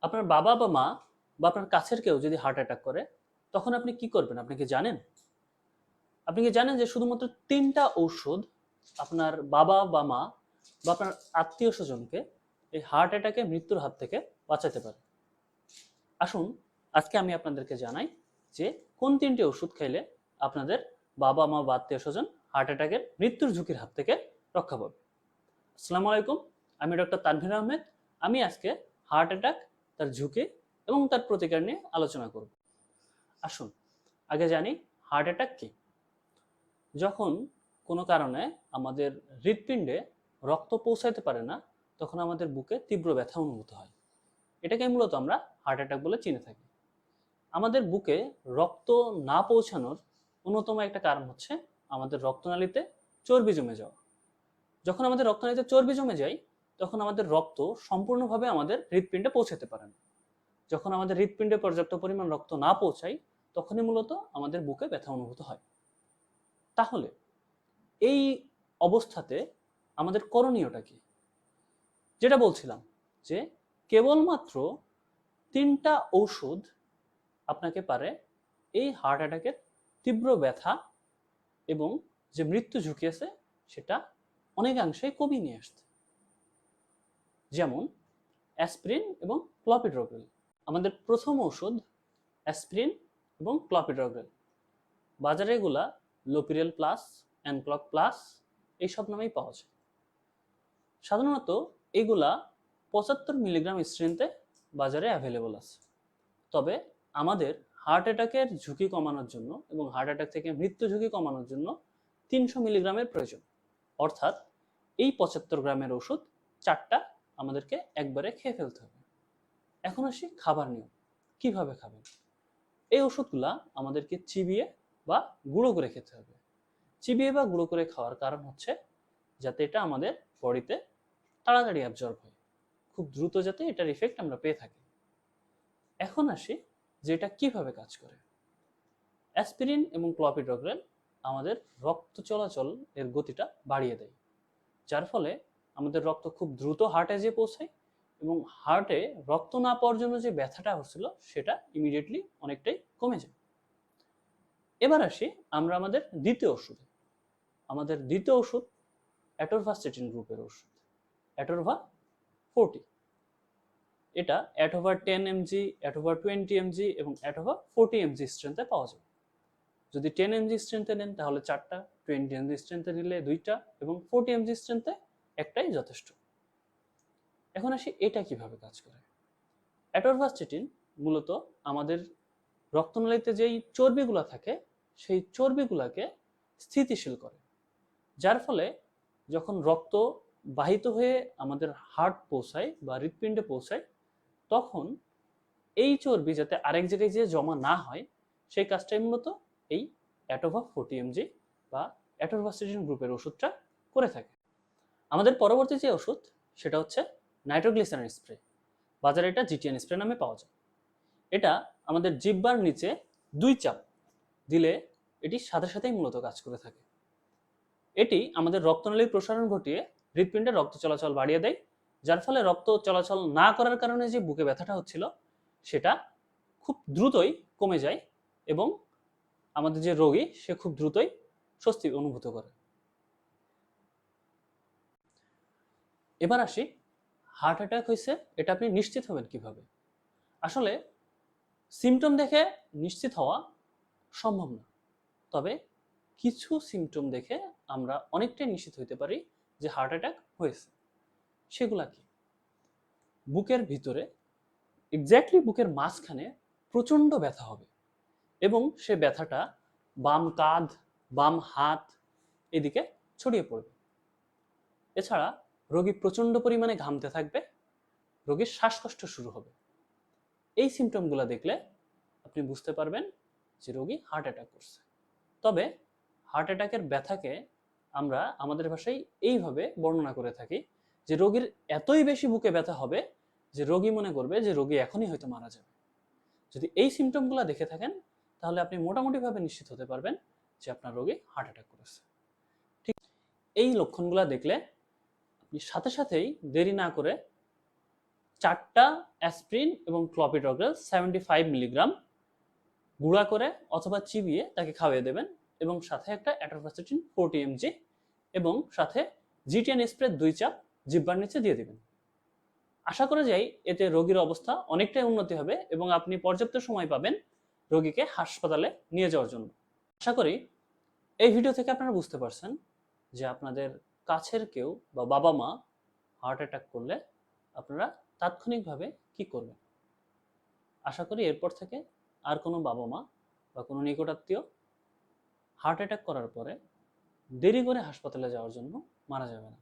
আপনার বাবা বা মা বা আপনার কাছের কেউ যদি হার্ট অ্যাটাক করে, তখন আপনি কি করবেন? আপনি কি জানেন? আপনি কি জানেন যে শুধুমাত্র ৩ টা ঔষধ আপনার বাবা বা মা বা আপনার আত্মীয়স্বজনকে এই হার্ট অ্যাটাকে মৃত্যুর হাত থেকে বাঁচাতে পারে? আসুন আজকে আমি আপনাদেরকে জানাই যে কোন ৩ টি ওষুধ খাইলে আপনাদের বাবা মা বা আত্মীয়স্বজন হার্ট অ্যাটাকের মৃত্যুর ঝুঁকির হাত থেকে রক্ষা পাবে। আসসালামু আলাইকুম, আমি ডক্টর তানভীর আহমেদ। আমি আজকে হার্ট অ্যাটাক, তার ঝুঁকি এবং তার প্রতিকার নিয়ে আলোচনা করব। আসুন আগে জানি হার্ট অ্যাটাক কি। যখন কোনো কারণে আমাদের হৃৎপিণ্ডে রক্ত পৌঁছাতে পারে না, তখন আমাদের বুকে তীব্র ব্যথা অনুভূত হয়। এটাকে মূলত আমরা হার্ট অ্যাটাক বলে চিনে থাকি। আমাদের বুকে রক্ত না পৌঁছানোর অন্যতম একটা কারণ হচ্ছে আমাদের রক্তনালীতে চর্বি জমে যাওয়া। যখন আমাদের রক্তনালীতে চর্বি জমে যায়, তখন আমাদের রক্ত সম্পূর্ণভাবে আমাদের হৃৎপিণ্ডে পৌঁছাতে পারে না। যখন আমাদের হৃৎপিণ্ডে পর্যাপ্ত পরিমাণ রক্ত না পৌঁছায়, তখনই মূলত আমাদের বুকে ব্যথা অনুভূত হয়। তাহলে এই অবস্থাতে আমাদের করণীয়টা কি? যেটা বলছিলাম যে কেবলমাত্র ৩টা ঔষধ আপনাকে পারে এই হার্ট অ্যাটাকের তীব্র ব্যথা এবং যে মৃত্যু ঝুঁকি আছে সেটা অনেকাংশেই কমিয়ে নিয়ে আসতে। যেমন অ্যাসপিরিন এবং ক্লপিডোগ্রেল। আমাদের প্রথম ঔষধ অ্যাসপিরিন এবং ক্লপিডোগ্রেল। বাজারে এগুলা লোপিরেল প্লাস, অ্যানক্লক প্লাস এইসব নামেই পাওয়া যায়। সাধারণত এগুলা ৭৫ মিলিগ্রাম স্ট্রেন্থে বাজারে অ্যাভেলেবল আছে। তবে আমাদের হার্ট অ্যাটাকের ঝুঁকি কমানোর জন্য এবং হার্ট অ্যাটাক থেকে মৃত্যু ঝুঁকি কমানোর জন্য ৩০০ মিলিগ্রামের প্রয়োজন। অর্থাৎ এই ৭৫ গ্রামের ওষুধ ৪টা আমাদেরকে একবারে খেয়ে ফেলতে হবে। এখন আসি খাবার নিয়ম। কিভাবে খাবেন? এই ওষুধগুলা আমাদেরকে চিবিয়ে বা গুঁড়ো করে খেতে হবে। চিবিয়ে বা গুঁড়ো করে খাওয়ার কারণ হচ্ছে যাতে এটা আমাদের বডিতে তাড়াতাড়ি অ্যাবজর্ব হয়, খুব দ্রুত যাতে এটার ইফেক্ট আমরা পেয়ে থাকি। এখন আসি যে এটা কিভাবে কাজ করে। অ্যাসপিরিন এবং ক্লপিডোগ্রেল আমাদের রক্ত চলাচল এর গতিটা বাড়িয়ে দেয়, যার ফলে আমাদের রক্ত খুব দ্রুত হার্টে যেয়ে পৌঁছায় এবং হার্টে রক্ত না পাওয়ার জন্য যে ব্যথাটা হচ্ছিল সেটা ইমিডিয়েটলি অনেকটাই কমে যায়। এবার আসি আমরা আমাদের দ্বিতীয় ওষুধে। আমাদের দ্বিতীয় ওষুধ অ্যাটোরভাস্টেটিন গ্রুপের ওষুধ, অ্যাটোরভা 40। এটা অ্যাটোভার 10 এমজি, অ্যাটোভার 20 এমজি এবং অ্যাটোভার 40 এমজি স্ট্রেন্থে পাওয়া যায়। যদি 10 এমজি স্ট্রেন্থে নেন তাহলে 4টা, 20 এমজি স্ট্রেন্থে নিলে 2টা এবং 40 এমজি স্ট্রেন্থে একটাই যথেষ্ট। এখন আসি এটা কিভাবে কাজ করে। অ্যাটোরভাস্টেটিন মূলত আমাদের রক্তনালীতে যেই চর্বিগুলো থাকে সেই চর্বিগুলোকে স্থিতিশীল করে, যার ফলে যখন রক্ত বাহিত হয়ে আমাদের হার্ট পৌঁছায় বা হৃৎপিণ্ডে পৌঁছায়, তখন এই চর্বি যাতে আরেক জায়গায় যেয়ে জমা না হয় সেই কাজটাই মূলত এই অ্যাটোভা 40 এমজি বা অ্যাটোরভাস্টেটিন গ্রুপের ওষুধটা করে থাকে। আমাদের পরবর্তী যে ওষুধ সেটা হচ্ছে নাইট্রোগ্লিসারিন স্প্রে। বাজারে এটা জিটিএন স্প্রে নামে পাওয়া যায়। এটা আমাদের জিহ্বার নিচে 2 চাপ দিলে এটি সাথে সাথেই মূলত কাজ করে থাকে। এটি আমাদের রক্তনালীর প্রসারণ ঘটিয়ে হৃৎপিণ্ডে রক্ত চলাচল বাড়িয়ে দেয়, যার ফলে রক্ত চলাচল না করার কারণে যে বুকে ব্যথাটা হচ্ছিল সেটা খুব দ্রুতই কমে যায় এবং আমাদের যে রোগী সে খুব দ্রুতই স্বস্তি অনুভূত করে। এবার আসি হার্ট অ্যাটাক হয়েছে এটা আপনি নিশ্চিত হবেন কিভাবে। আসলে সিমটম দেখে নিশ্চিত হওয়া সম্ভব না, তবে কিছু সিমটম দেখে আমরা অনেকটাই নিশ্চিত হতে পারি যে হার্ট অ্যাটাক হয়েছে। সেগুলা কি? বুকের ভিতরে এক্স্যাক্টলি বুকের মাঝখানে প্রচন্ড ব্যথা হবে এবং সে ব্যথাটা বাম কাঁধ, বাম হাত এদিকে ছড়িয়ে পড়বে। এছাড়া রোগী প্রচন্ড পরিমাণে ঘামতে থাকবে, রোগীর শ্বাসকষ্ট শুরু হবে। এই সিমটমগুলো দেখলে আপনি বুঝতে পারবেন যে রোগী হার্ট অ্যাটাক করছে। তবে হার্ট অ্যাটাকের ব্যথাকে আমরা আমাদের ভাষায় এইভাবে বর্ণনা করে থাকি যে রোগীর এতই বেশি বুকে ব্যথা হবে যে রোগী মনে করবে যে রোগী এখনই হয়তো মারা যাবে। যদি এই সিমটমগুলো দেখে থাকেন তাহলে আপনি মোটামুটিভাবে নিশ্চিত হতে পারবেন যে আপনার রোগী হার্ট অ্যাটাক করেছে। ঠিক এই লক্ষণগুলো দেখলে আপনি সাথে সাথেই দেরি না করে 4টা অ্যাসপ্রিন এবং ক্লপিডগ্রেল 75 মিলিগ্রাম গুঁড়া করে অথবা চিবিয়ে তাকে খাওয়িয়ে দেবেন, এবং সাথে একটা অ্যাটোভাস্টাটিন 40 mg এবং সাথে জিটিএন স্প্রে 2 চাপ জিহ্বার নিচে দিয়ে দিবেন। আশা করা যায় এতে রোগীর অবস্থা অনেকটাই উন্নতি হবে এবং আপনি পর্যাপ্ত সময় পাবেন রোগীকে হাসপাতালে নিয়ে যাওয়ার জন্য। আশা করি এই ভিডিও থেকে আপনারা বুঝতে পারছেন যে আপনাদের কাছের কেউ বা বাবা মা হার্ট অ্যাটাক করলে আপনারা তাৎক্ষণিকভাবে কি করবেন। আশা করি এরপর থেকে আর কোনো বাবা মা বা কোনো নিকটাত্মীয় হার্ট অ্যাটাক করার পরে দেরি করে হাসপাতালে যাওয়ার জন্য মারা যাবে না।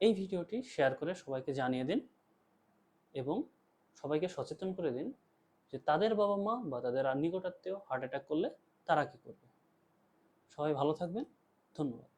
এই ভিডিওটি শেয়ার করে সবাইকে জানিয়ে দিন এবং সবাইকে সচেতন করে দিন যে তাদের বাবা মা বা তাদের নিকটাত্মীয় হার্ট অ্যাটাক করলে তারা কি করবে। সবাই ভালো থাকবেন। ধন্যবাদ।